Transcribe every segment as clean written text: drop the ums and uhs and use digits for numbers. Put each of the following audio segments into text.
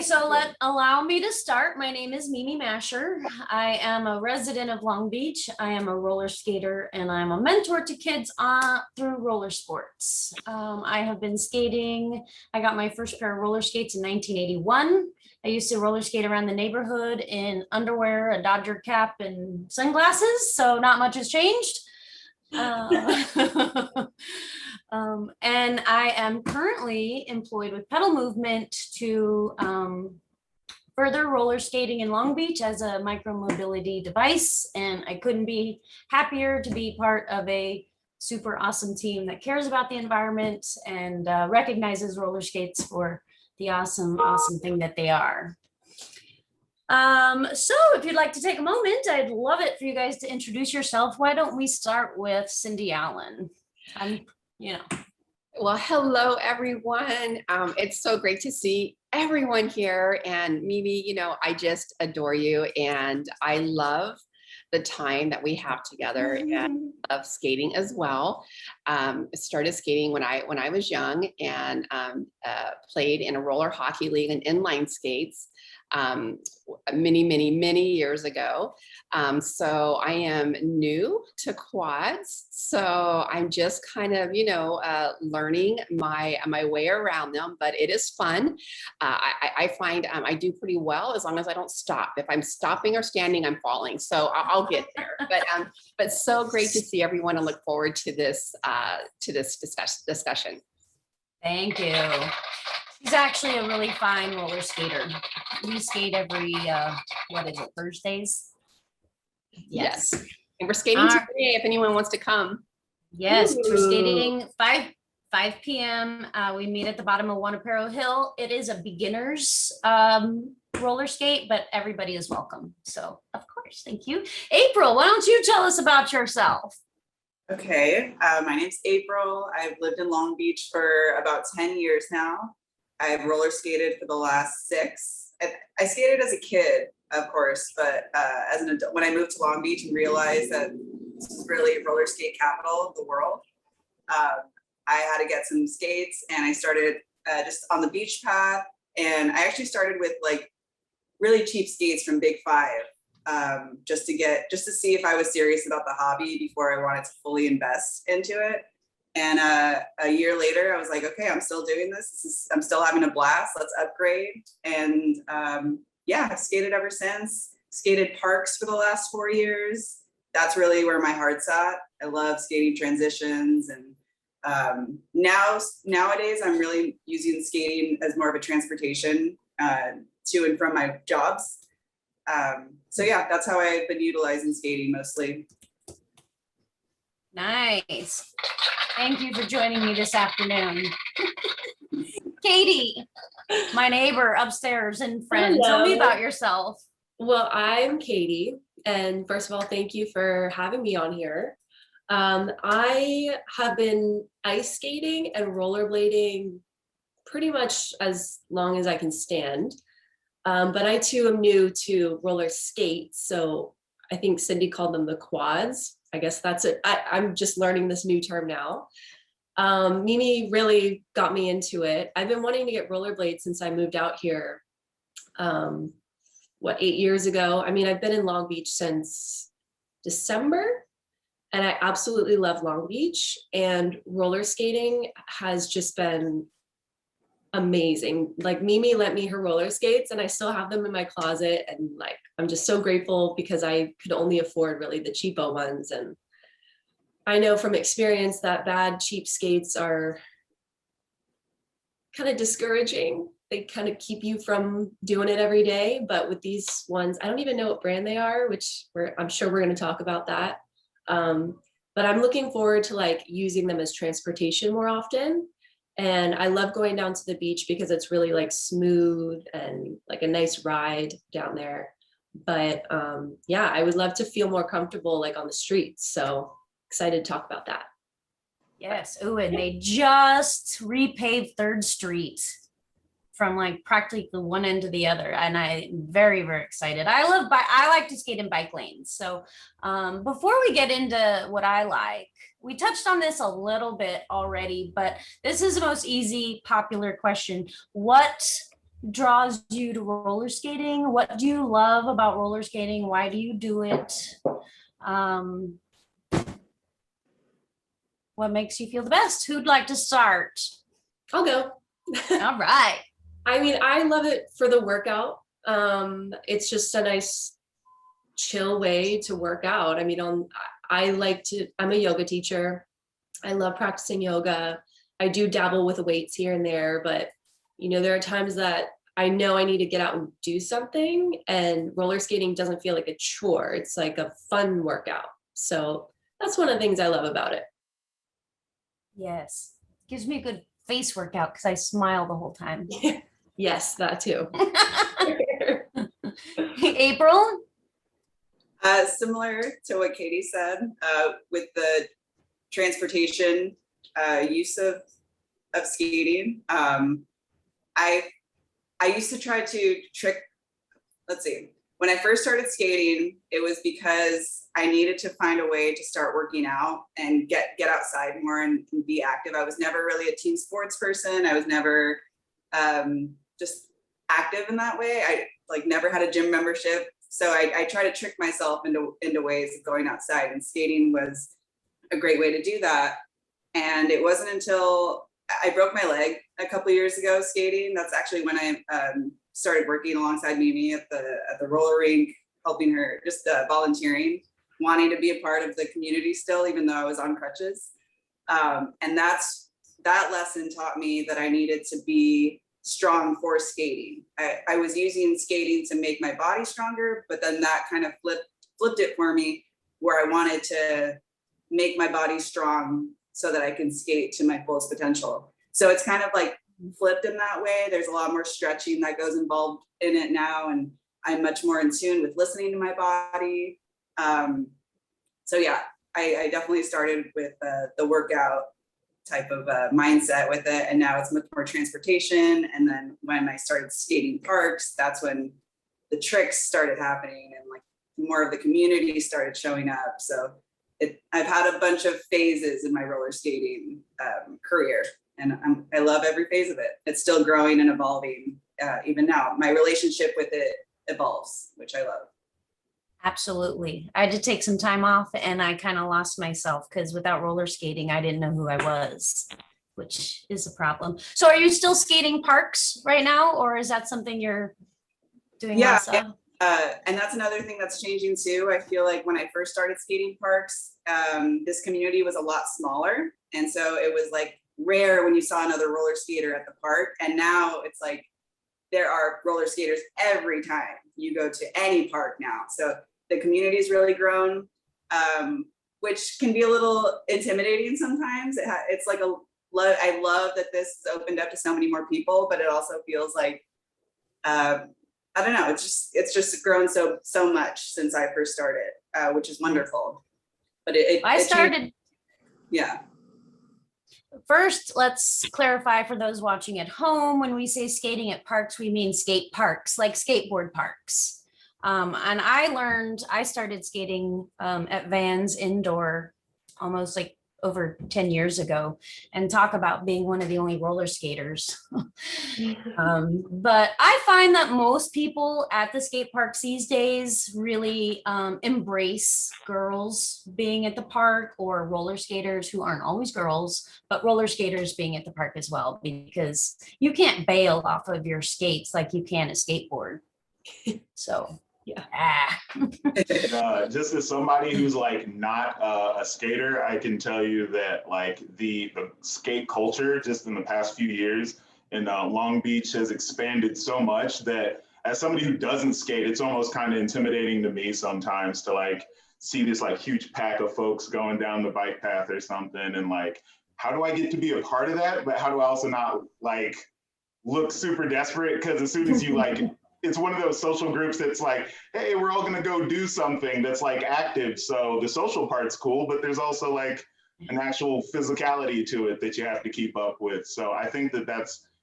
so allow me to start. My name is Mimi Masher. I am a resident of Long Beach. I am a roller skater and I'm a mentor to kids through roller sports. I have been skating. I got my first pair of roller skates in 1981. I used to roller skate around the neighborhood in underwear, a Dodger cap, and sunglasses. So not much has changed. And I am currently employed with Pedal Movement to further roller skating in Long Beach as a micromobility device. And I couldn't be happier to be part of a super awesome team that cares about the environment and recognizes roller skates for the awesome thing that they are. So if you'd like to take a moment, I'd love it for you guys to introduce yourself. Why don't we start with Cindy Allen? Well, hello, everyone. It's so great to see everyone here. And Mimi, I just adore you. And I love the time that we have together and love skating as well. Started skating when I was young and played in a roller hockey league and inline skates many years ago. So I am new to quads. So I'm just kind of, learning my way around them, but it is fun. I find I do pretty well as long as I don't stop. If I'm stopping or standing, I'm falling. So I'll get there. But so great to see everyone and look forward to this discussion. Thank you. She's actually a really fine roller skater. We skate every, Thursdays? Yes. And we're skating today if anyone wants to come. Yes, we're skating 5 p.m. We meet at the bottom of Wanapero Hill. It is a beginner's roller skate, but everybody is welcome. So, of course, thank you. April, why don't you tell us about yourself? Okay, my name's April. I've lived in Long Beach for about 10 years now. I've roller skated for the last 6. I skated as a kid, of course, but as an adult, when I moved to Long Beach and realized that this is really roller skate capital of the world, I had to get some skates, and I started just on the beach path. And I actually started with like really cheap skates from Big Five, just to see if I was serious about the hobby before I wanted to fully invest into it. And a year later, I was like, okay, I'm still doing this. I'm still having a blast. Let's upgrade. And I've skated ever since. Skated parks for the last 4 years. That's really where my heart's at. I love skating transitions. And nowadays, I'm really using skating as more of a transportation to and from my jobs. That's how I've been utilizing skating mostly. Nice. Thank you for joining me this afternoon. Katy, my neighbor upstairs and friend. Hello. Tell me about yourself. Well, I'm Katy, and first of all, thank you for having me on here. I have been ice skating and rollerblading pretty much as long as I can stand, but I too am new to roller skates, so I think Cindy called them the quads. I guess that's it. I'm just learning this new term now. Mimi really got me into it. I've been wanting to get rollerblades since I moved out here, 8 years ago? I mean, I've been in Long Beach since December, and I absolutely love Long Beach, and roller skating has just been amazing. Like, Mimi lent me her roller skates and I still have them in my closet, and like I'm just so grateful because I could only afford really the cheapo ones. And I know from experience that bad cheap skates are kind of discouraging. They kind of keep you from doing it every day. But with these ones, I don't even know what brand they are, which I'm sure we're going to talk about that. But I'm looking forward to like using them as transportation more often. And I love going down to the beach because it's really like smooth and like a nice ride down there. But I would love to feel more comfortable like on the streets. So excited to talk about that. Yes. Oh, and they just repaved 3rd Street from like practically the one end to the other. And I'm very, very excited. I like to skate in bike lanes. So before we get into what I like, we touched on this a little bit already, but this is the most easy, popular question. What draws you to roller skating? What do you love about roller skating? Why do you do it? Um, what makes you feel the best? Who'd like to start? I'll go. All right. I mean, I love it for the workout. It's just a nice chill way to work out. I mean, I'm a yoga teacher. I love practicing yoga. I do dabble with weights here and there, but there are times that I know I need to get out and do something, and roller skating doesn't feel like a chore. It's like a fun workout. So that's one of the things I love about it. Yes. Gives me a good face workout because I smile the whole time. Yes, that too. April? Similar to what Katie said, with the transportation use of skating. I used to try to trick, let's see, when I first started skating, it was because I needed to find a way to start working out and get outside more and be active. I was never really a team sports person. I was never just active in that way. I never had a gym membership. So I try to trick myself into ways of going outside, and skating was a great way to do that. And it wasn't until I broke my leg a couple of years ago skating. That's actually when I started working alongside Mimi at the roller rink, helping her, just volunteering, wanting to be a part of the community still, even though I was on crutches. And that lesson taught me that I needed to be strong for skating. I was using skating to make my body stronger, but then that kind of flipped it for me, where I wanted to make my body strong so that I can skate to my fullest potential. So it's kind of like flipped in that way. There's a lot more stretching that goes involved in it now, and I'm much more in tune with listening to my body. So yeah, I definitely started with the workout type of mindset with it, and now it's much more transportation. And then when I started skating parks, that's when the tricks started happening, and more of the community started showing up. So I've had a bunch of phases in my roller skating career, and I love every phase of it. It's still growing and evolving. Even now, my relationship with it evolves, which I love. Absolutely. I did take some time off, and I kind of lost myself because without roller skating, I didn't know who I was, which is a problem. So are you still skating parks right now, or is that something you're doing less of? And that's another thing that's changing too. I feel like when I first started skating parks, this community was a lot smaller. And so it was rare when you saw another roller skater at the park. And now it's there are roller skaters every time you go to any park now. So the community's really grown, which can be a little intimidating sometimes. It's I love that this has opened up to so many more people, but it also feels like, I don't know, it's just grown so much since I first started, which is wonderful. But I started. Yeah. First, let's clarify for those watching at home. When we say skating at parks, we mean skate parks, like skateboard parks. And I started skating at Vans indoor almost over 10 years ago, and talk about being one of the only roller skaters. But I find that most people at the skate parks these days really embrace girls being at the park, or roller skaters who aren't always girls, but roller skaters being at the park as well, because you can't bail off of your skates like you can a skateboard. So yeah. Just as somebody who's not a skater, I can tell you that the skate culture just in the past few years in Long Beach has expanded so much that as somebody who doesn't skate, it's almost kind of intimidating to me sometimes to see this huge pack of folks going down the bike path or something, and how do I get to be a part of that? But how do I also not look super desperate? Because as soon as you it's one of those social groups that's hey, we're all going to go do something that's active. So the social part's cool, but there's also an actual physicality to it that you have to keep up with. So I think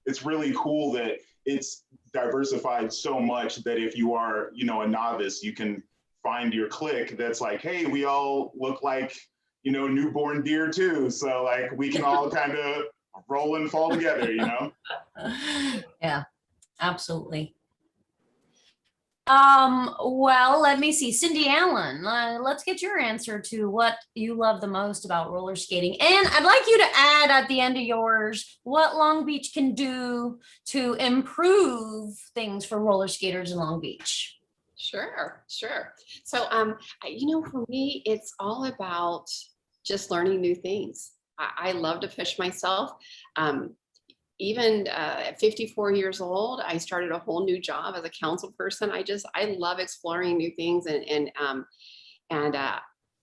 it's really cool that it's diversified so much that if you are, a novice, you can find your clique that's hey, we all look like, newborn deer too. So we can all kind of roll and fall together, Yeah. Absolutely. Well, let me see. Cindy Allen, let's get your answer to what you love the most about roller skating. And I'd like you to add at the end of yours what Long Beach can do to improve things for roller skaters in Long Beach. Sure, sure. So, for me, it's all about just learning new things. I love to push myself. Even at 54 years old, I started a whole new job as a council person. I love exploring new things, and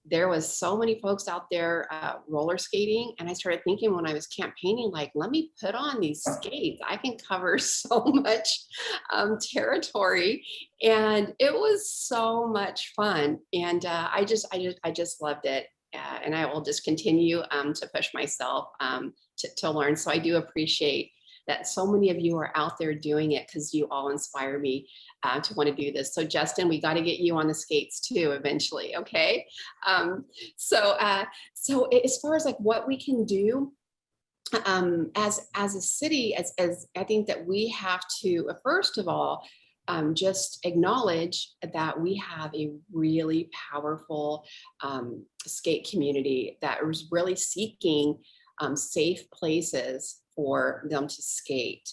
there was so many folks out there roller skating, and I started thinking when I was campaigning, like, let me put on these skates. I can cover so much territory, and it was so much fun. And I just loved it, and I will just continue to push myself to learn. So I do appreciate that so many of you are out there doing it, because you all inspire me to want to do this. So Justin, we got to get you on the skates too eventually, okay? So as far as like what we can do as a city, as I think that we have to first of all just acknowledge that we have a really powerful skate community that is really seeking safe places for them to skate.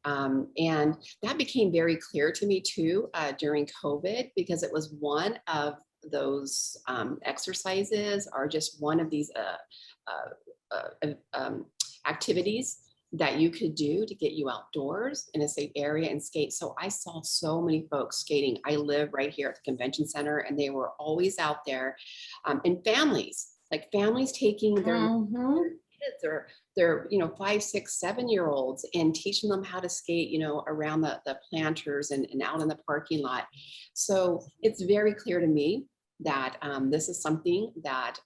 And that became very clear to me too during COVID, because it was one of those exercises, or just one of these activities that you could do to get you outdoors in a safe area and skate. So I saw so many folks skating. I live right here at the convention center, and they were always out there, and families taking their kids, or their 5, 6, 7-year-olds, and teaching them how to skate around the planters and out in the parking lot. So it's very clear to me that this is something that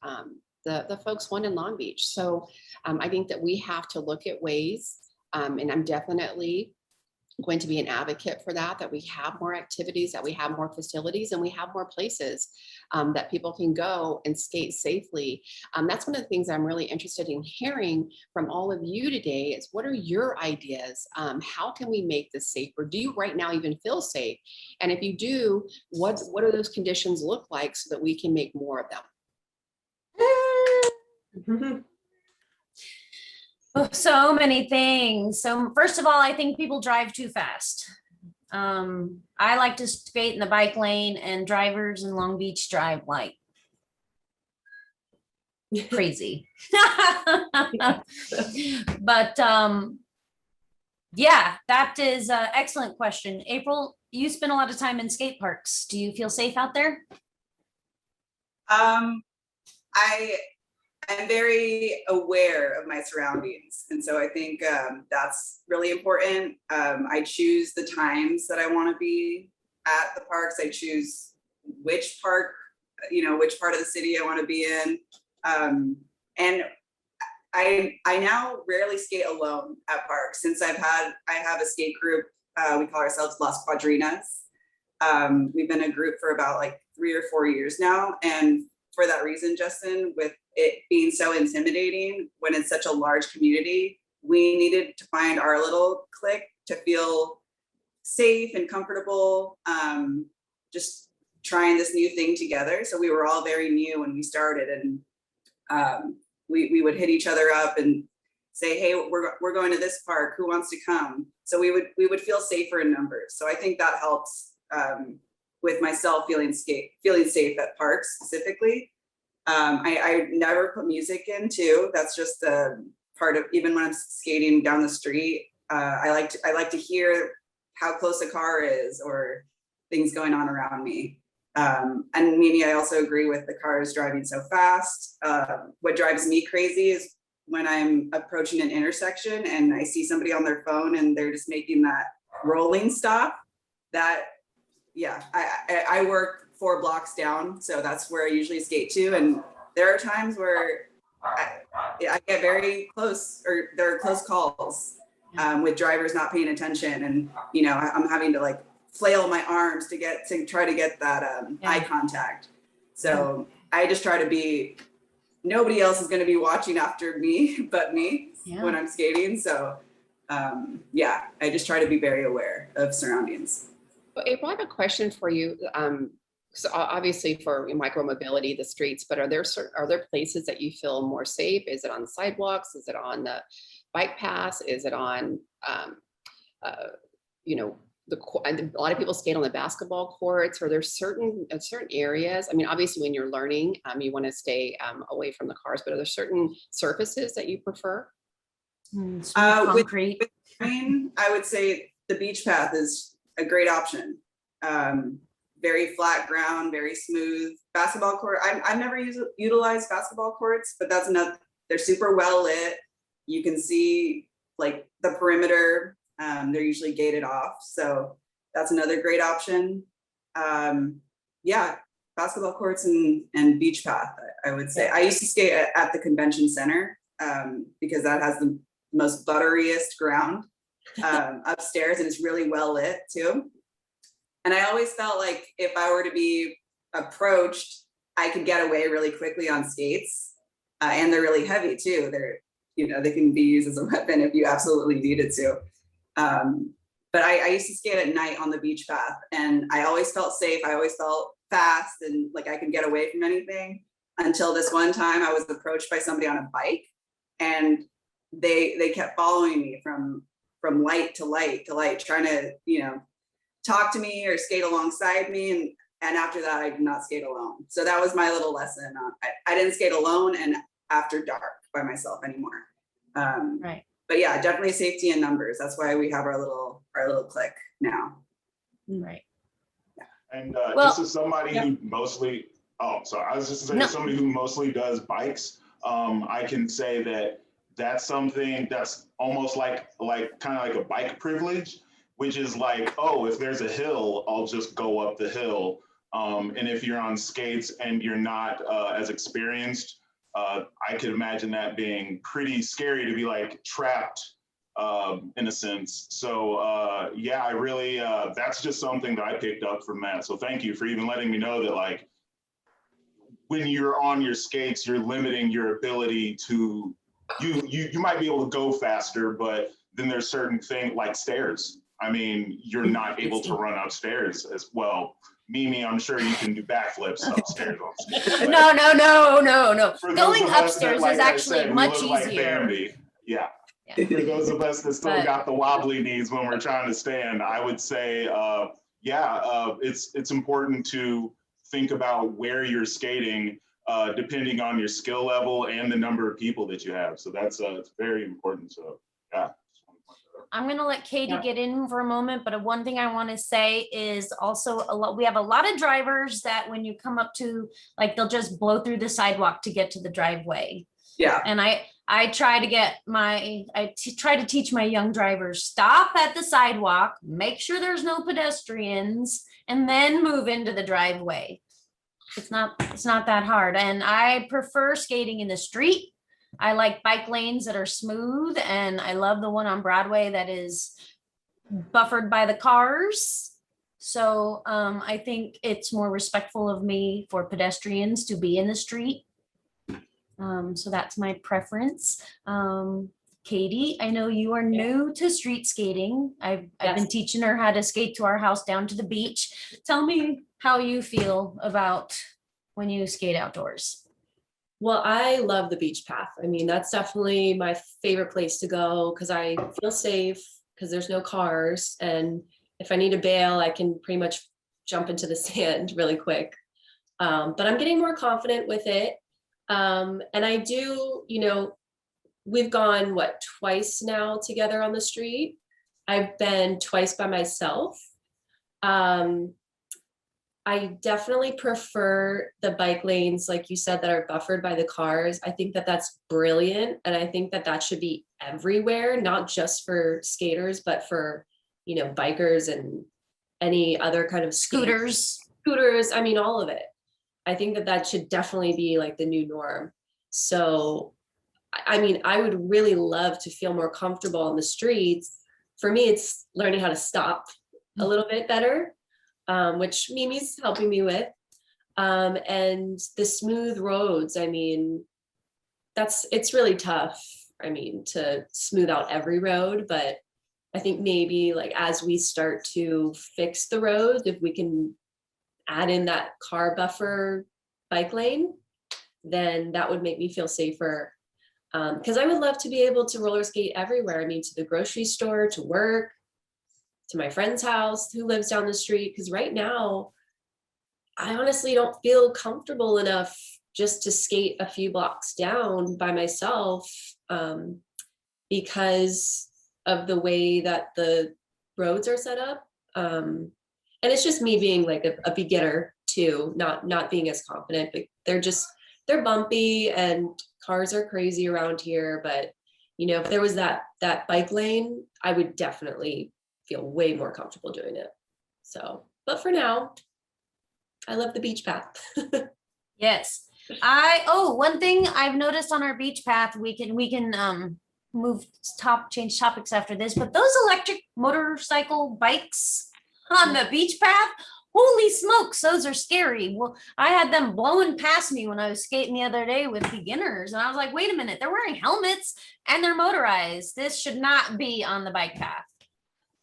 the folks want in Long Beach. So I think that we have to look at ways, and I'm definitely going to be an advocate for that we have more activities, that we have more facilities, and we have more places that people can go and skate safely. That's one of the things I'm really interested in hearing from all of you today is, what are your ideas? How can we make this safer? Do you right now even feel safe? And if you do, what do those conditions look like so that we can make more of them? Oh, so many things. So first of all, I think people drive too fast. I like to skate in the bike lane, and drivers in Long Beach drive like crazy. But yeah, that is an excellent question. April, you spend a lot of time in skate parks. Do you feel safe out there? I'm very aware of my surroundings. And so I think that's really important. I choose the times that I want to be at the parks. I choose which park, which part of the city I want to be in. And I now rarely skate alone at parks, since I have a skate group. We call ourselves Las Cuadrinas. We've been a group for about like 3 or 4 years now. And for that reason, Justin, with it being so intimidating when it's such a large community, we needed to find our little clique to feel safe and comfortable, just trying this new thing together. So we were all very new when we started, and we would hit each other up and say, hey, we're going to this park, who wants to come? So we would feel safer in numbers. So I think that helps with myself feeling safe at parks specifically. I never put music in too. That's just a part of, even when I'm skating down the street, I like to hear how close a car is or things going on around me. And Mimi, I also agree with the cars driving so fast. What drives me crazy is when I'm approaching an intersection and I see somebody on their phone and they're just making that rolling stop. I work 4 blocks down, so that's where I usually skate to. And there are times where I get very close, or there are close calls with drivers not paying attention, and I'm having to like flail my arms to try to get that eye contact. So I just try to be. Nobody else is going to be watching after me but me when I'm skating. So Yeah, I just try to be very aware of surroundings. Well, April, I have a question for you. So obviously for micromobility, the streets, but are there places that you feel more safe? Is it on sidewalks? Is it on the bike paths? Is it on, you know, a lot of people skate on the basketball courts. Are there certain areas? I mean, obviously when you're learning, you want to stay away from the cars, but are there certain surfaces that you prefer? Smooth With concrete. green, I would say the beach path is a great option. Very flat ground, very smooth. Basketball court, I've never utilized basketball courts, but that's enough. They're super well lit. You can see like the perimeter. They're usually gated off. So that's another great option. Yeah, basketball courts and beach path, I would say. I used to skate at the convention center because that has the most butteriest ground upstairs, and it's really well lit too. And I always felt like if I were to be approached, I could get away really quickly on skates, and they're really heavy too. They're, you know, they can be used as a weapon if you absolutely needed to. But I used to skate at night on the beach path, and I always felt safe. I always felt fast and like I could get away from anything, until this one time I was approached by somebody on a bike, and they kept following me from light to light to light, trying to, you know, talk to me or skate alongside me. And after that, I did not skate alone. So that was my little lesson. I didn't skate alone and after dark by myself anymore. Right. But yeah, definitely safety in numbers. That's why we have our little clique now. Right. And Well, this is somebody who mostly, I was just saying, somebody who mostly does bikes. I can say that that's something that's almost like kind of like a bike privilege, which is like, oh, if there's a hill, I'll just go up the hill. And if you're on skates and you're not as experienced, I could imagine that being pretty scary to be like trapped in a sense. So yeah, I really, that's just something that I picked up from that. So thank you for even letting me know that, like, when you're on your skates, you're limiting your ability to, you might be able to go faster, but then there's certain things like stairs. I mean, you're not able to run upstairs as well. Mimi, I'm sure you can do backflips upstairs. No. For those Going of us that, upstairs like is I actually said, we much look like easier. Bambi. Yeah. Yeah. For those of us that still But- got the wobbly knees when we're trying to stand, I would say, it's important to think about where you're skating, depending on your skill level and the number of people that you have. So that's it's very important. So yeah. I'm gonna let Katy get in for a moment, but one thing I want to say is also we have a lot of drivers that when you come up to, like, they'll just blow through the sidewalk to get to the driveway. Yeah. And I try to teach my young drivers, stop at the sidewalk, make sure there's no pedestrians, and then move into the driveway. It's not that hard. And I prefer skating in the street. I like bike lanes that are smooth, and I love the one on Broadway that is buffered by the cars. So I think it's more respectful of me for pedestrians to be in the street. So that's my preference. Katy, I know you are new to street skating. I've been teaching her how to skate to our house down to the beach. Tell me how you feel about when you skate outdoors. Well, I love the beach path. I mean, that's definitely my favorite place to go because I feel safe because there's no cars. And if I need to bail, I can pretty much jump into the sand really quick. But I'm getting more confident with it. And I do, you know, we've gone, twice now together on the street. I've been twice by myself. I definitely prefer the bike lanes, like you said, that are buffered by the cars. I think that that's brilliant. And I think that that should be everywhere, not just for skaters, but for, you know, bikers and any other kind of Scooters. Scooters, I mean, all of it. I think that that should definitely be like the new norm. So, I mean, I would really love to feel more comfortable on the streets. For me, it's learning how to stop a little bit better. Which Mimi's helping me with. And the smooth roads, I mean, it's really tough. I mean, to smooth out every road, but I think maybe like as we start to fix the roads, if we can add in that car buffer bike lane, then that would make me feel safer. Because I would love to be able to roller skate everywhere. I mean, to the grocery store, to work, to my friend's house who lives down the street. Because right now, I honestly don't feel comfortable enough just to skate a few blocks down by myself, because of the way that the roads are set up. And it's just me being like a beginner too, not being as confident, but they're bumpy and cars are crazy around here. But you know, if there was that bike lane, I would definitely feel way more comfortable doing it. So, but for now, I love the beach path. Yes. One thing I've noticed on our beach path, we can change topics after this, but those electric motorcycle bikes on the beach path, holy smokes, those are scary. Well, I had them blowing past me when I was skating the other day with beginners, and I was like, wait a minute, they're wearing helmets and they're motorized. This should not be on the bike path.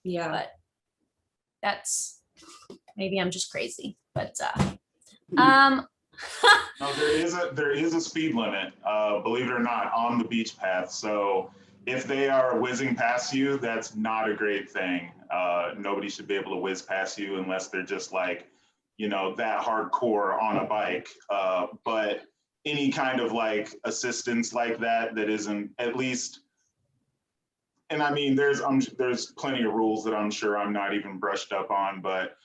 Yeah. But that's, maybe I'm just crazy, but No, there is a speed limit, believe it or not, on the beach path. So if they are whizzing past you, that's not a great thing. Nobody should be able to whiz past you unless they're just like, you know, that hardcore on a bike. But any kind of like assistance like that isn't at least, and I mean, there's plenty of rules that I'm sure I'm not even brushed up on, but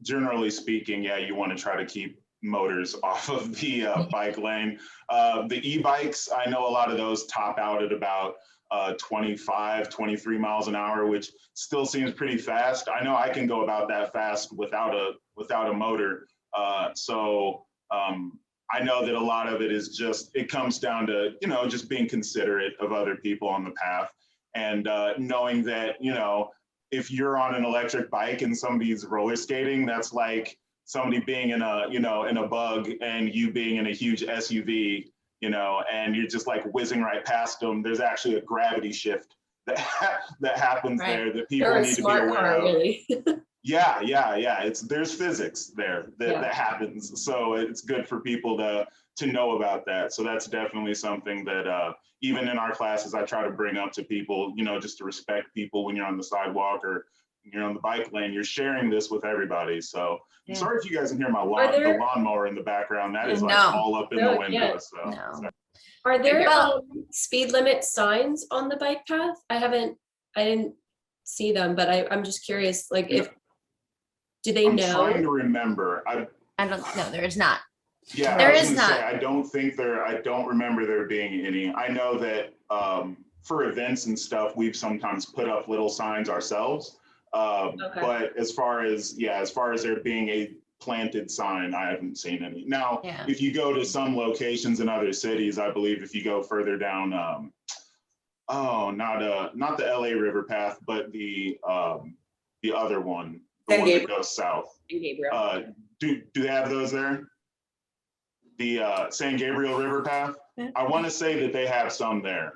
generally speaking, yeah, you want to try to keep motors off of the bike lane. The e-bikes, I know a lot of those top out at about 25, 23 miles an hour, which still seems pretty fast. I know I can go about that fast without a motor. I know that a lot of it is just, it comes down to, you know, just being considerate of other people on the path, and knowing that, you know, if you're on an electric bike and somebody's roller skating, that's like somebody being in a bug and you being in a huge SUV, you know, and you're just like whizzing right past them. There's actually a gravity shift that happens there that people They're a need to be smart aware car, of. really. Yeah. There's physics there that happens. So it's good for people to know about that. So that's definitely something that even in our classes, I try to bring up to people, you know, just to respect people when you're on the sidewalk or you're on the bike lane. You're sharing this with everybody. So I'm sorry if you guys can hear the lawnmower in the background. That is like all up in the window. So no. Are there Well- speed limit signs on the bike path? I didn't see them, but I'm just curious, like, do they I'm know? trying to remember. I don't know, there is not. Yeah, There I was is gonna not. say, I don't remember there being any. I know that for events and stuff, we've sometimes put up little signs ourselves. But as far as there being a planted sign, I haven't seen any. Now, if you go to some locations in other cities, I believe if you go further down, not the LA River path, but the other one, the one that goes south. San Gabriel. Do they have those there? The San Gabriel River path. I want to say that they have some there.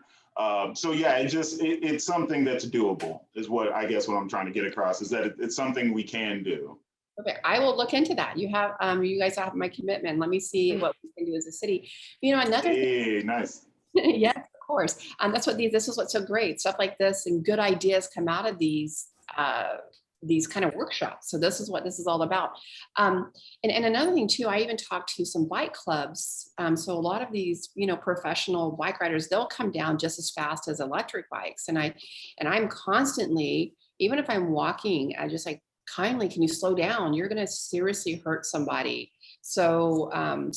So yeah, it's something that's doable is what I guess what I'm trying to get across, is that it's something we can do. Okay, I will look into that. You guys have my commitment. Let me see what we can do as a city. You know, another thing, Nice. yes, of course. This is what's so great. Stuff like this and good ideas come out of these kind of workshops. So this is what this is all about. And another thing too, I even talked to some bike clubs. So a lot of these, you know, professional bike riders, they'll come down just as fast as electric bikes. And I'm constantly, even if I'm walking, I just like, kindly, can you slow down? You're going to seriously hurt somebody. So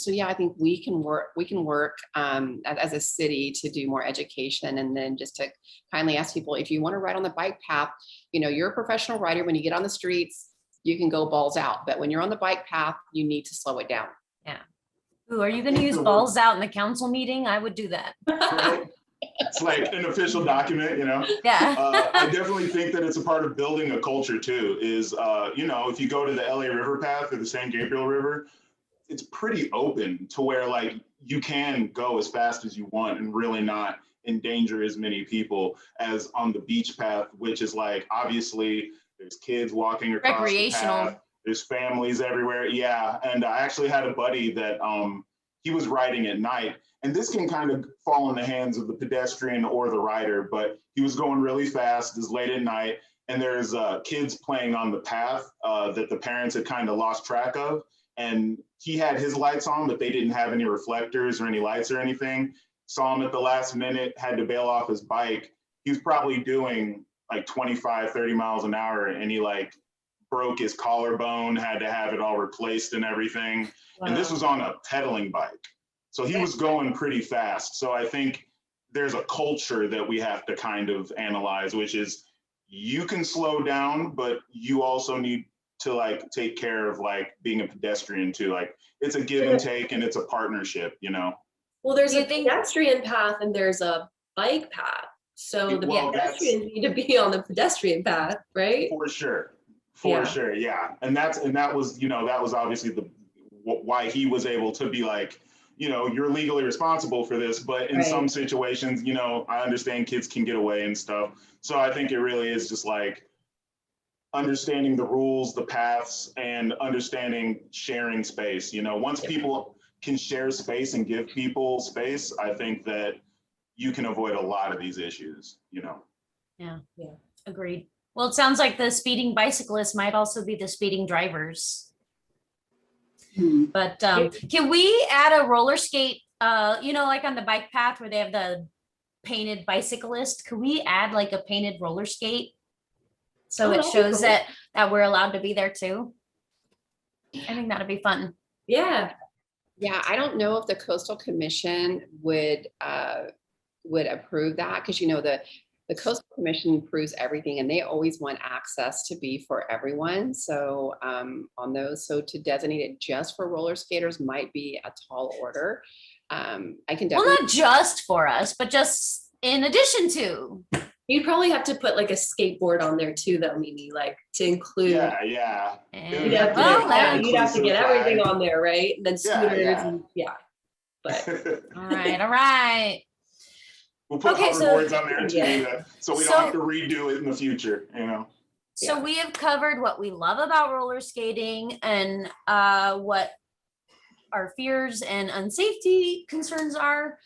yeah, I think we can work as a city to do more education, and then just to kindly ask people, if you want to ride on the bike path, you know, you're a professional rider. When you get on the streets, you can go balls out, but when you're on the bike path, you need to slow it down. Yeah. Ooh, are you going to use balls out in the council meeting? I would do that. Right? It's like an official document, you know? Yeah. I definitely think that it's a part of building a culture too, is, you know, if you go to the LA River path or the San Gabriel River, it's pretty open to where like you can go as fast as you want and really not endanger as many people as on the beach path, which is like, obviously there's kids walking across the Recreational. path, there's families everywhere. Yeah. And I actually had a buddy that he was riding at night, and this can kind of fall in the hands of the pedestrian or the rider, but he was going really fast, it's late at night, and there's kids playing on the path that the parents had kind of lost track of. And he had his lights on, but they didn't have any reflectors or any lights or anything. Saw him at the last minute, had to bail off his bike. He was probably doing like 25, 30 miles an hour, and he like broke his collarbone, had to have it all replaced and everything. Wow. And this was on a pedaling bike. So he was going pretty fast. So I think there's a culture that we have to kind of analyze, which is you can slow down, but you also need to like take care of like being a pedestrian too. Like it's a give and take, and it's a partnership, you know? Well, there's Do you a think- pedestrian path and there's a bike path. So the Well, pedestrians need to be on the pedestrian path, right? For sure. For Yeah. sure. Yeah. And that was, you know, that was obviously why he was able to be like, you know, you're legally responsible for this, but in Right. some situations, you know, I understand kids can get away and stuff. So I think it really is just like understanding the rules, the paths, and understanding sharing space. You know, once people can share space and give people space, I think that you can avoid a lot of these issues, you know? Agreed. Well, it sounds like the speeding bicyclists might also be the speeding drivers. But can we add a roller skate, you know, like on the bike path where they have the painted bicyclist? Could we add like a painted roller skate? So Oh, it that'd be shows cool. that we're allowed to be there too. I think that'd be fun. Yeah. Yeah, I don't know if the Coastal Commission would approve that, because you know the Coastal Commission approves everything, and they always want access to be for everyone. So on those, so to designate it just for roller skaters might be a tall order. I can Well, definitely. not just for us, but just in addition to. You'd probably have to put like a skateboard on there too, though, Mimi, like to include. Yeah, yeah. And- You'd have to, well, get, that- you'd have to get Inclusive everything flag. on there, right? And then Yeah, scooters yeah. and yeah. But all right, all right. We'll put Okay, so- hoverboards on there too, Yeah. so we So- don't have to redo it in the future, you know? So we have covered what we love about roller skating and what our fears and unsafety concerns are.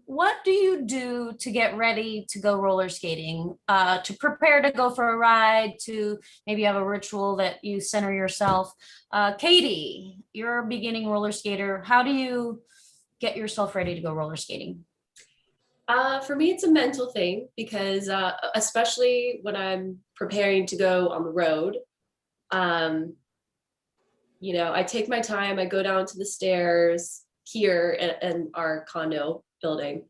What do you do to get ready to go roller skating, to prepare to go for a ride, to maybe have a ritual that you center yourself? Katy, you're a beginning roller skater. How do you get yourself ready to go roller skating? for me, it's a mental thing because especially when I'm preparing to go on the road, you know, I take my time, I go down to the stairs here in our condo building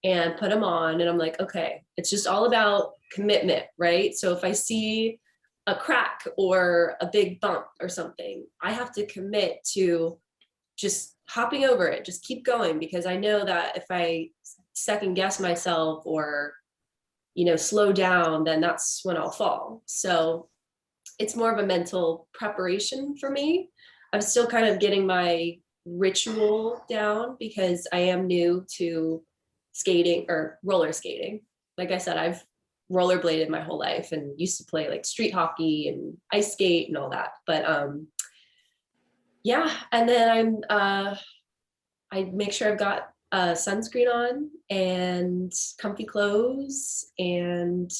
and put them on. And I'm like, okay, it's just all about commitment, right? So if I see a crack or a big bump or something, I have to commit to just hopping over it, just keep going, because I know that if I second guess myself or, you know, slow down, then that's when I'll fall. So it's more of a mental preparation for me. I'm still kind of getting my ritual down because I am new to skating or roller skating. Like I said, I've rollerbladed my whole life and used to play like street hockey and ice skate and all that. But yeah, and then I make sure I've got sunscreen on and comfy clothes and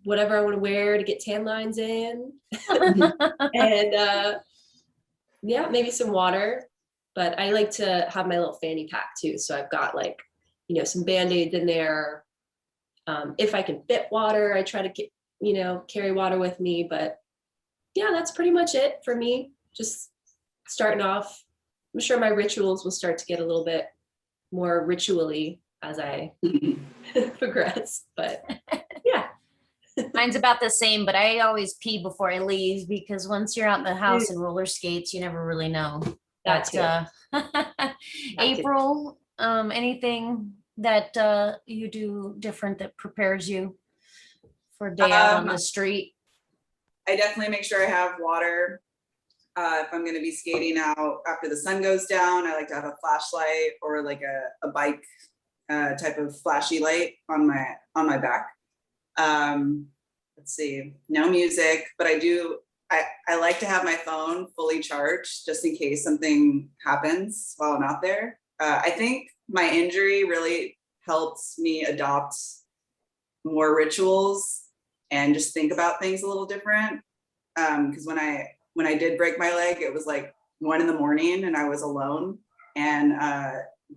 whatever I want to wear to get tan lines in. And yeah, maybe some water. But I like to have my little fanny pack too. So I've got like, you know, some Band-Aids in there. If I can fit water, I try to get, you know, carry water with me. But yeah, that's pretty much it for me. Just starting off. I'm sure my rituals will start to get a little bit more ritually as I progress. But yeah. Mine's about the same, but I always pee before I leave because once you're out in the house and roller skates, you never really know. That too. April, anything that you do different that prepares you for a day out on the street? I definitely make sure I have water. If I'm going to be skating out after the sun goes down, I like to have a flashlight or like a bike type of flashy light on my back. Let's see, no music, but I like to have my phone fully charged just in case something happens while I'm out there. I think my injury really helped me adopt more rituals and just think about things a little different. Because when I did break my leg, it was like 1 a.m. and I was alone. And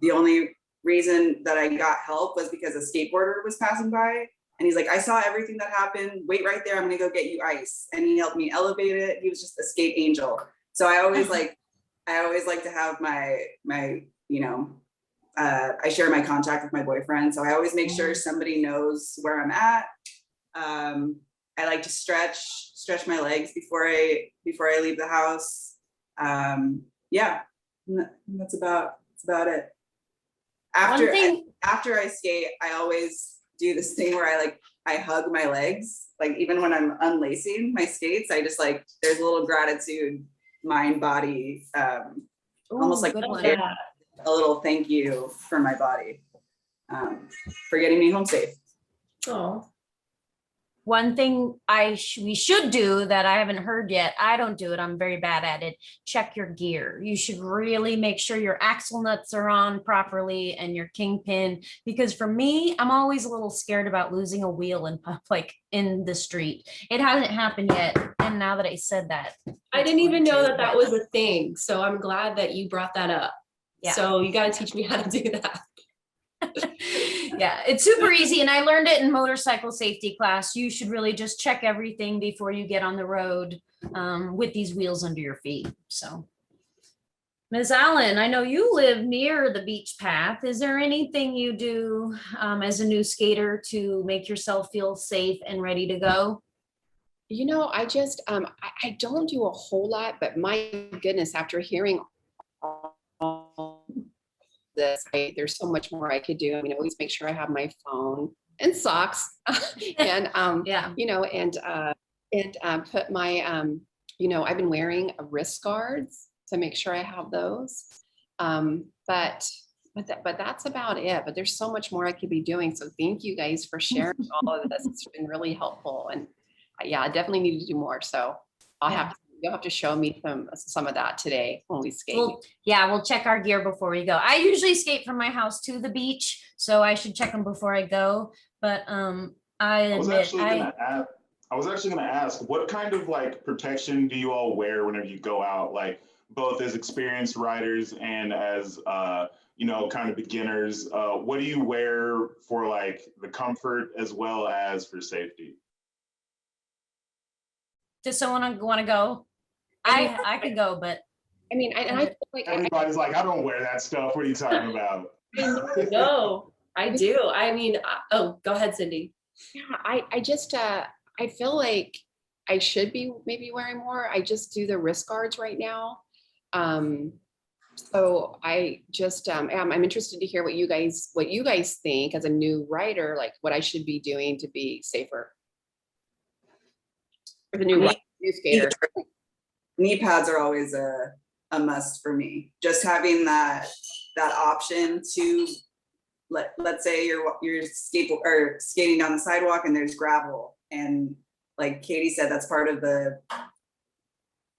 the only reason that I got help was because a skateboarder was passing by. And he's like, I saw everything that happened. Wait right there. I'm gonna go get you ice. And he helped me elevate it. He was just a skate angel. So I always like to have my I share my contact with my boyfriend. So I always make sure somebody knows where I'm at. I like to stretch my legs before I leave the house. Yeah, that's about it. After I skate, I always do this thing where I hug my legs. Like even when I'm unlacing my skates, I just like, there's a little gratitude, mind, body, almost like a little thank you for my body for getting me home safe. Oh, One thing we should do that I haven't heard yet, I don't do it, I'm very bad at it, check your gear. You should really make sure your axle nuts are on properly and your kingpin, because for me, I'm always a little scared about losing a wheel in the street. It hasn't happened yet, and now that I said that. I didn't even know that was a thing. So I'm glad that you brought that up. Yeah. So you got to teach me how to do that. Yeah, it's super easy. And I learned it in motorcycle safety class. You should really just check everything before you get on the road with these wheels under your feet. So, Ms. Allen, I know you live near the beach path. Is there anything you do as a new skater to make yourself feel safe and ready to go? You know, I just, I don't do a whole lot, but my goodness, after hearing all this, there's so much more I could do. I mean, I always make sure I have my phone and socks and, Yeah. you know, and put my, you know, I've been wearing wrist guards to make sure I have those. But that's about it. But there's so much more I could be doing. So thank you guys for sharing all of this. It's been really helpful. And yeah, I definitely need to do more. So you'll have to show me some of that today when we skate. Well, yeah, we'll check our gear before we go. I usually skate from my house to the beach, so I should check them before I go. But I was actually gonna ask, what kind of like protection do you all wear whenever you go out, like both as experienced riders and as you know, kind of beginners? What do you wear for like the comfort as well as for safety? Does someone want to go? I could go, but I mean, I feel like everybody's like, I don't wear that stuff. What are you talking about? No, I do. I mean, oh, go ahead, Cindy. Yeah, I just I feel like I should be maybe wearing more. I just do the wrist guards right now. So I just I'm interested to hear what you guys think as a new rider, like what I should be doing to be safer. For the new skater. Knee pads are always a must for me. Just having that option to let's say you're skating down the sidewalk and there's gravel, and like Katie said, that's part of the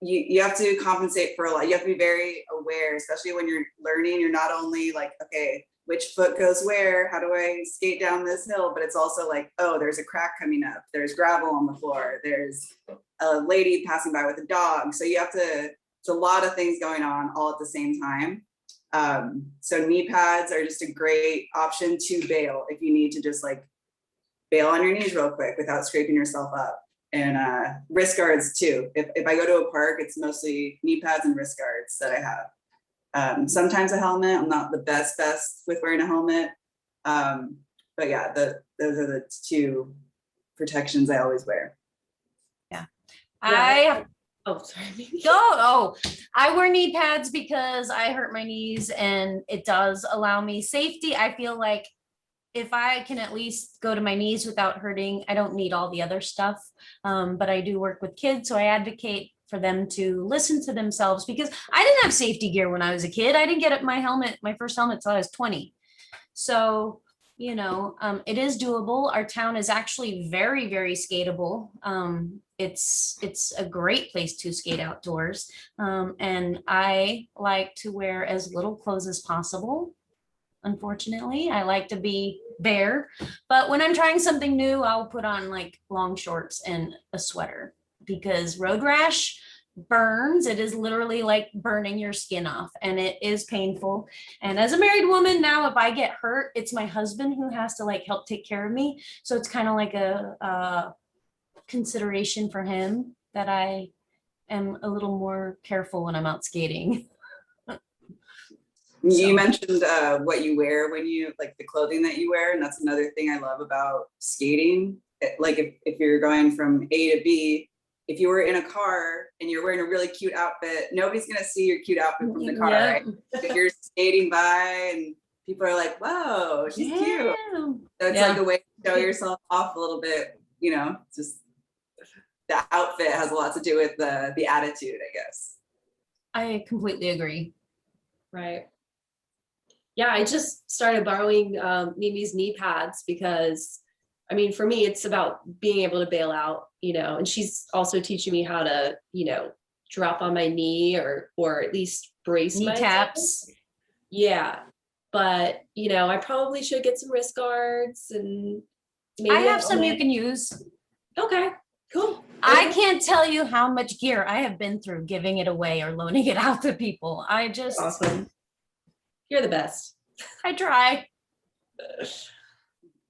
you have to compensate for a lot. You have to be very aware, especially when you're learning. You're not only like, okay, which foot goes where? How do I skate down this hill? But it's also like, oh, there's a crack coming up. There's gravel on the floor. There's a lady passing by with a dog. So you have to, it's a lot of things going on all at the same time. So knee pads are just a great option to bail if you need to just like bail on your knees real quick without scraping yourself up. And wrist guards too. If I go to a park, it's mostly knee pads and wrist guards that I have. Sometimes a helmet. I'm not the best with wearing a helmet. But yeah, those are the two protections I always wear. I Oh, I wear knee pads because I hurt my knees, and it does allow me safety. I feel like if I can at least go to my knees without hurting, I don't need all the other stuff. But I do work with kids, so I advocate for them to listen to themselves, because I didn't have safety gear when I was a kid. I didn't get my first helmet till I was 20. So, it is doable. Our town is actually very, very skatable. It's a great place to skate outdoors. And I like to wear as little clothes as possible. Unfortunately, I like to be bare, but when I'm trying something new, I'll put on like long shorts and a sweater because road rash burns. It is literally like burning your skin off and it is painful. And as a married woman now, if I get hurt, it's my husband who has to like help take care of me. So it's kind of like a consideration for him that I am a little more careful when I'm out skating. You So- mentioned what you wear when you like the clothing that you wear, and that's another thing I love about skating. Like if you're going from A to B, if you were in a car and you're wearing a really cute outfit, nobody's gonna see your cute outfit from the car, Yeah. right? If you're skating by and people are like, "Whoa, she's cute." So it's Yeah. like a way to show yourself off a little bit. Just the outfit has a lot to do with the attitude, I guess. I completely agree. Right. Yeah, I just started borrowing Mimi's knee pads because, I mean, for me, it's about being able to bail out, and she's also teaching me how to, drop on my knee or at least brace myself. Kneecaps. Yeah, but I probably should get some wrist guards and maybe I have a some you helmet. can use. Okay, cool. I can't tell you how much gear I have been through giving it away or loaning it out to people. I just, Awesome. You're the best. I try.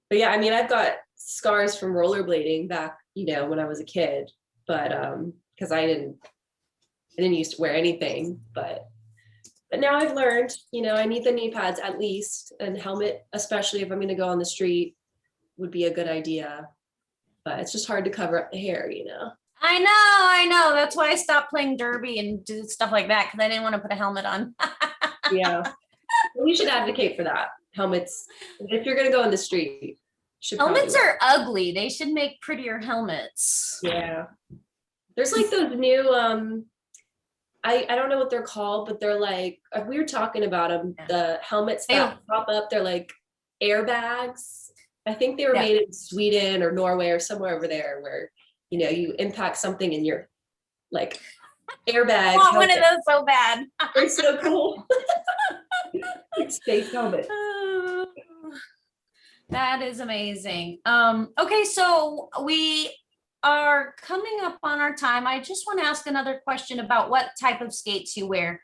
But yeah, I mean, I've got scars from rollerblading back, when I was a kid, but because I didn't used to wear anything, but now I've learned, I need the knee pads at least, and helmet, especially if I'm going to go on the street, would be a good idea. But it's just hard to cover up the hair, I know. That's why I stopped playing derby and do stuff like that because I didn't want to put a helmet on. Yeah. We should advocate for that. Helmets, if you're going to go in the street, you should probably Helmets are ugly. They should make prettier helmets. Yeah. There's like those new I don't know what they're called, but they're like, we were talking about them, the helmets that pop up, they're like airbags. I think they were made in Sweden or Norway or somewhere over there where, you impact something and you're like airbag. I want one of those so bad. They're so cool. Space helmet. That is amazing. Okay, so we are coming up on our time. I just want to ask another question about what type of skates you wear.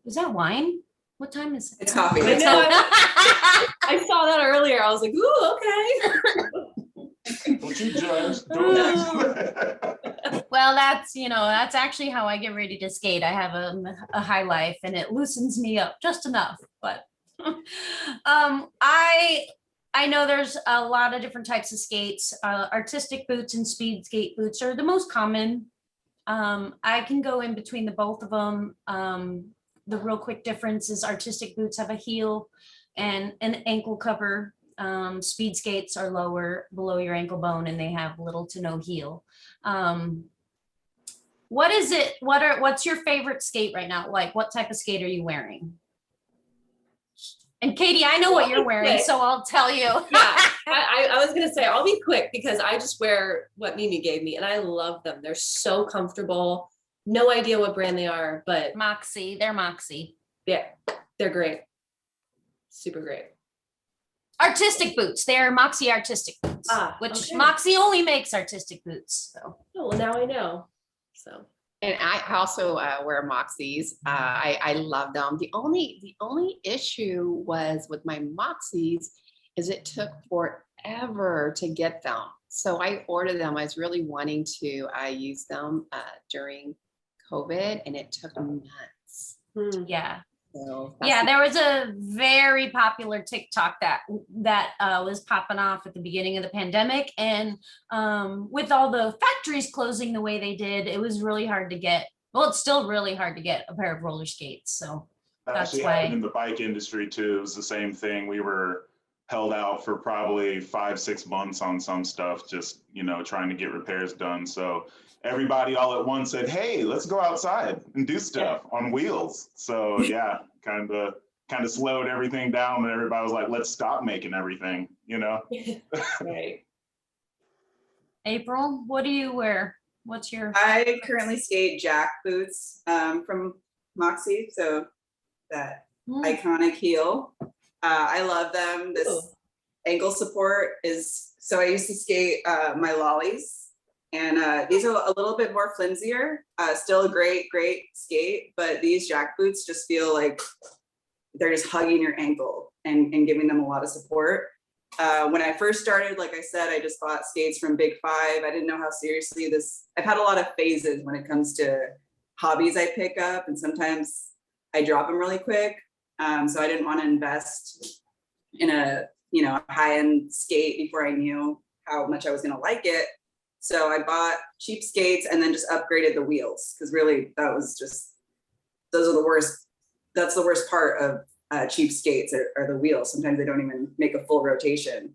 Is that wine? What time is it? It's coffee. I know. I saw that earlier. I was like, ooh, okay. Don't you judge. Well, that's actually how I get ready to skate. I have a high life and it loosens me up just enough. But I know there's a lot of different types of skates. Artistic boots and speed skate boots are the most common. I can go in between the both of them. The real quick difference is artistic boots have a heel and an ankle cover. Speed skates are lower below your ankle bone and they have little to no heel. What is it? What's your favorite skate right now? Like what type of skate are you wearing? And Katie, I know what you're wearing, so I'll tell you. Yeah, I was gonna say I'll be quick because I just wear what Mimi gave me and I love them. They're so comfortable. No idea what brand they are, but Moxie, they're Moxie. yeah, they're great. Super great. Artistic boots, they're Moxie artistic boots, which okay. Moxie only makes artistic boots. So. Oh, well, now I know. So. And I also wear Moxies. I love them. The only issue was with my Moxies is it took forever to get them. So I ordered them. I was really wanting to use them during COVID, and it took months. Yeah. So Yeah, there was a very popular TikTok that was popping off at the beginning of the pandemic, and with all the factories closing the way they did, it was really hard to get. Well, it's still really hard to get a pair of roller skates. So That that's actually why. happened in the bike industry too. It was the same thing. We were held out for probably 5-6 months on some stuff, just trying to get repairs done. So everybody all at once said, "Hey, let's go outside and do stuff on wheels." So yeah, kind of kind of slowed everything down, and everybody was like, let's stop making everything, you know? Right. April, what do you wear? What's your? I currently skate Jack boots from Moxie, so that iconic heel. I love them. This Ooh. ankle support is, so I used to skate my lollies, and these are a little bit more flimsier. Still a great skate, but these Jack boots just feel like they're just hugging your ankle and giving them a lot of support. When I first started, like I said, I just bought skates from Big Five. I didn't know how seriously I've had a lot of phases when it comes to hobbies I pick up, and sometimes I drop them really quick. So I didn't want to invest in a high-end skate before I knew how much I was going to like it. So I bought cheap skates and then just upgraded the wheels, because really those are the worst. That's the worst part of cheap skates are the wheels. Sometimes they don't even make a full rotation.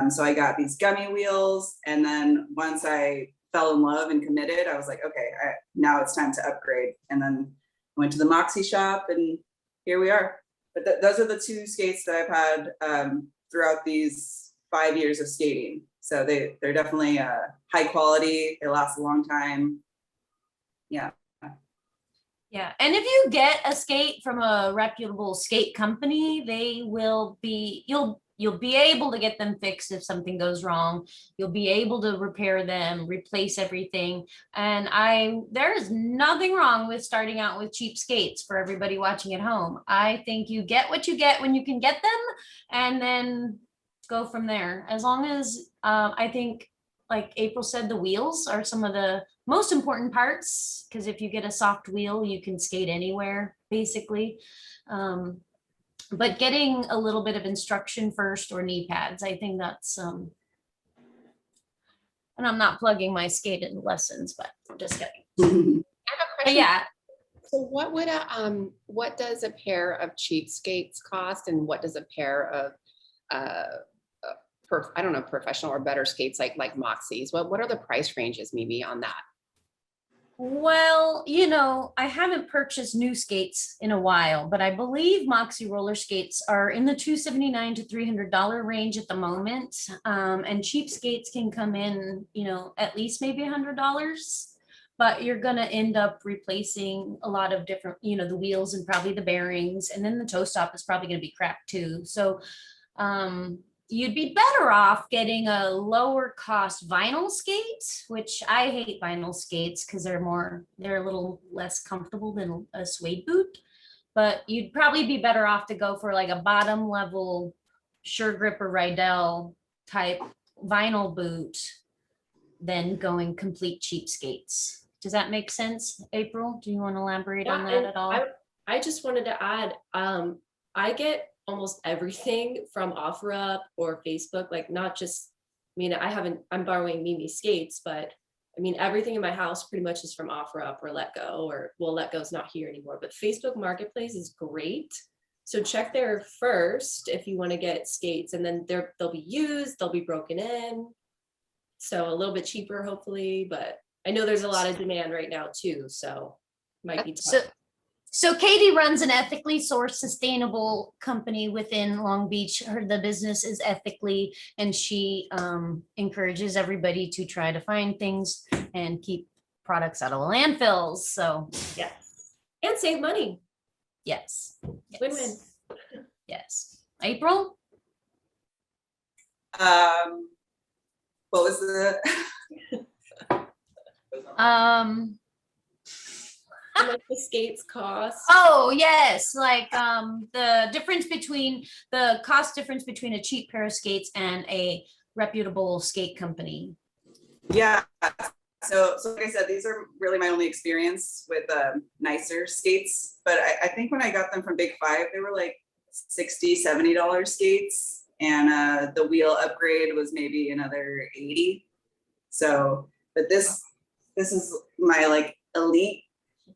So I got these gummy wheels, and then once I fell in love and committed, I was like, okay, now it's time to upgrade. And then went to the Moxie shop, and here we are. But those are the two skates that I've had throughout these 5 years of skating. So they're definitely high quality. They last a long time. Yeah. Yeah, and if you get a skate from a reputable skate company, you'll be able to get them fixed if something goes wrong. You'll be able to repair them, replace everything. And there is nothing wrong with starting out with cheap skates for everybody watching at home. I think you get what you get when you can get them, and then go from there. As long as I think, like April said, the wheels are some of the most important parts, because if you get a soft wheel, you can skate anywhere, basically. But getting a little bit of instruction first, or knee pads, I think that's, and I'm not plugging my skating lessons, but I'm just kidding. I have a But question. yeah, So what does a pair of cheap skates cost, and what does a pair of I don't know, professional or better skates like Moxies? What are the price ranges maybe on that? well, I haven't purchased new skates in a while, but I believe Moxie roller skates are in the $279 to $300 range at the moment. And cheap skates can come in, at least maybe $100, but you're going to end up replacing a lot of different, the wheels and probably the bearings. And then the toe stop is probably going to be cracked too. So, you'd be better off getting a lower cost vinyl skate, which I hate vinyl skates because they're a little less comfortable than a suede boot. But you'd probably be better off to go for like a bottom level Sure Grip or Rydell type vinyl boot than going complete cheap skates. Does that make sense, April? Do you want to elaborate on that at all? I just wanted to add, I get almost everything from OfferUp or Facebook, like not just, I'm borrowing Mimi skates, but everything in my house pretty much is from OfferUp or LetGo, or well, LetGo's not here anymore, but Facebook Marketplace is great. So check there first if you want to get skates, and then they'll be used, they'll be broken in. So a little bit cheaper, hopefully, but I know there's a lot of demand right now too, so might be tough. So Katy runs an ethically sourced, sustainable company within Long Beach. The business is ethically, and she encourages everybody to try to find things and keep products out of landfills. So Yes, and save money. yes. Win-win. Yes. April? What was the? How much the skates cost? Oh, yes. Like the cost difference between a cheap pair of skates and a reputable skate company. Yeah. So like I said, these are really my only experience with nicer skates. But I think when I got them from Big Five, they were like $60, $70 skates. And the wheel upgrade was maybe another $80. So, but this is my like elite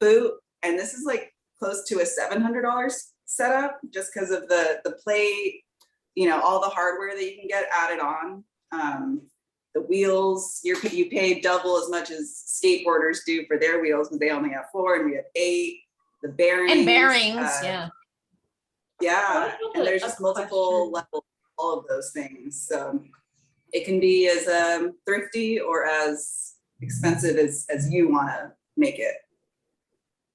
boot, and this is like close to a $700 setup, just because of the plate, all the hardware that you can get added on. The wheels, you pay double as much as skateboarders do for their wheels, because they only have 4 and we have 8. The bearings. And bearings, yeah. Yeah, have and there's a just multiple question. levels, all of those things. So it can be as thrifty or as expensive as you want to make it.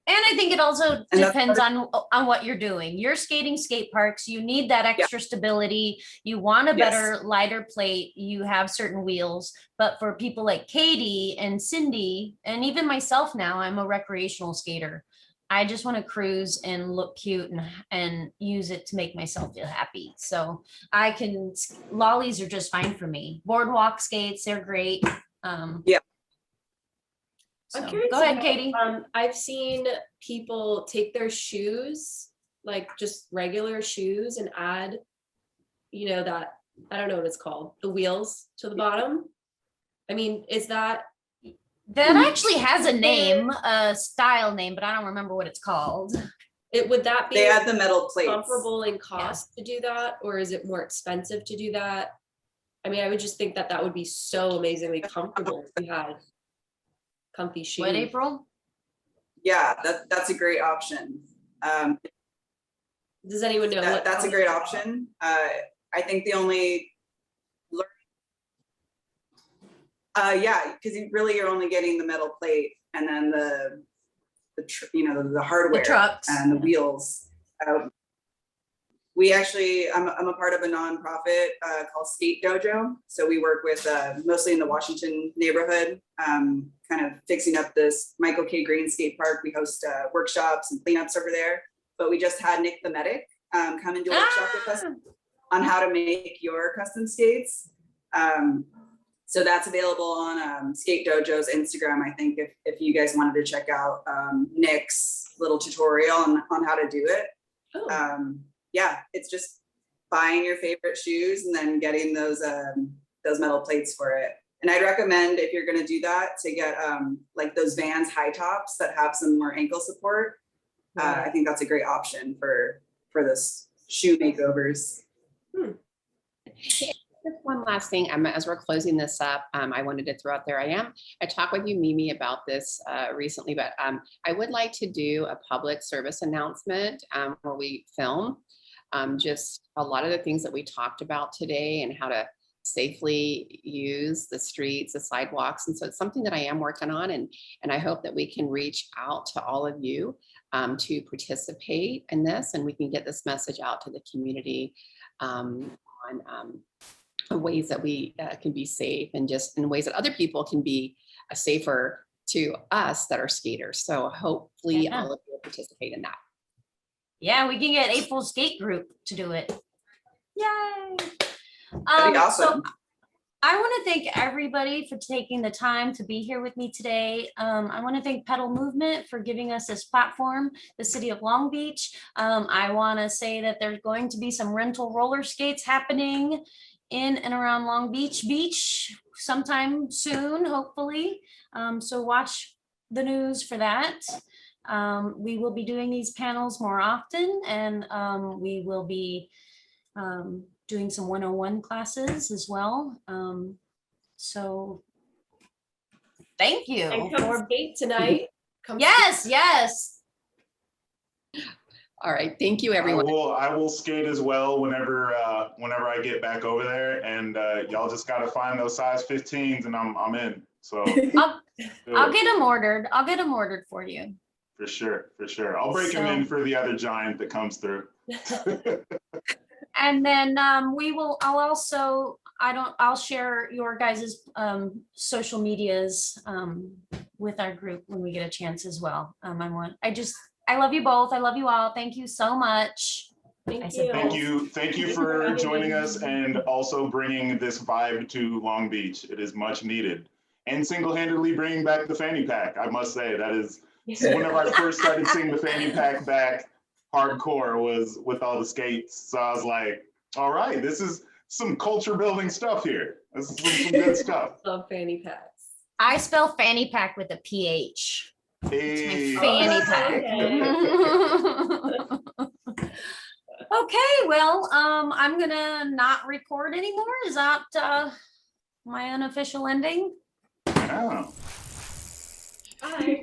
And I think it also And that's depends on what you're doing. You're skating skate parks. You need that extra stability. You want a Yes. better, lighter plate. You have certain wheels. But for people like Katy and Cindy, and even myself now, I'm a recreational skater. I just want to cruise and look cute and use it to make myself feel happy. So lollies are just fine for me. Boardwalk skates, they're great. Yeah. I'm So, curious. go ahead, Katy. I've seen people take their shoes, like just regular shoes, and add, that, I don't know what it's called, the wheels to the bottom. I mean, is that, That actually has a name, a style name, but I don't remember what it's called. would that be They add the metal plates. comparable in cost to do that, or is it more expensive to do that? I mean, I would just think that would be so amazingly comfortable if you had comfy shoes. What, April? Yeah, that's a great option. Does anyone know what? That's a great option. I think the only yeah, because you're only getting the metal plate and then the hardware, The trucks. and the wheels. I'm a part of a nonprofit called Skate Dojo. So we work with mostly in the Washington neighborhood, kind of fixing up this Michael K. Green skate park. We host workshops and cleanups over there. But we just had Nick the Medic come and do a workshop with us on how to make your custom skates. So that's available on Skate Dojo's Instagram, I think, if you guys wanted to check out Nick's little tutorial on how to do it. Oh. Yeah, it's just buying your favorite shoes and then getting those metal plates for it. And I'd recommend, if you're gonna do that, to get like those Vans high tops that have some more ankle support. I think that's a great option for this shoe makeovers. Just one last thing, as we're closing this up, I wanted to throw out there, I talked with you, Mimi, about this recently, but I would like to do a public service announcement where we film just a lot of the things that we talked about today and how to safely use the streets, the sidewalks. And so it's something that I am working on, and I hope that we can reach out to all of you to participate in this, and we can get this message out to the community on ways that we can be safe, and just in ways that other people can be safer to us that are skaters. So hopefully all of you will participate in that. Yeah, we can get April's skate group to do it. Yay. That'd be awesome. So I want to thank everybody for taking the time to be here with me today. I want to thank Pedal Movement for giving us this platform, the city of Long Beach. I want to say that there's going to be some rental roller skates happening in and around Long Beach sometime soon, hopefully. So watch the news for that. We will be doing these panels more often, and we will be doing some 101 classes as well. So thank you. And come skate tonight. Yes. All right, thank you, everyone. I will skate as well whenever I get back over there, and y'all just gotta find those size 15s, and I'm in. So I'll get them ordered. I'll get them ordered for you. For sure. I'll break them in for the other giant that comes through. And then I'll share your guys' social medias with our group when we get a chance as well. I love you both. I love you all. Thank you so much. Thank you. Thank you for joining us, and also bringing this vibe to Long Beach. It is much needed, and single-handedly bringing back the fanny pack. I must say that is whenever I first started seeing the fanny pack back hardcore was with all the skates. So I was like, all right, this is some culture building stuff here. This is some good stuff. Love fanny packs. I spell fanny pack with a PH. Hey. Fanny pack. Okay, well, I'm gonna not record anymore. Is that my unofficial ending? Yeah. Bye.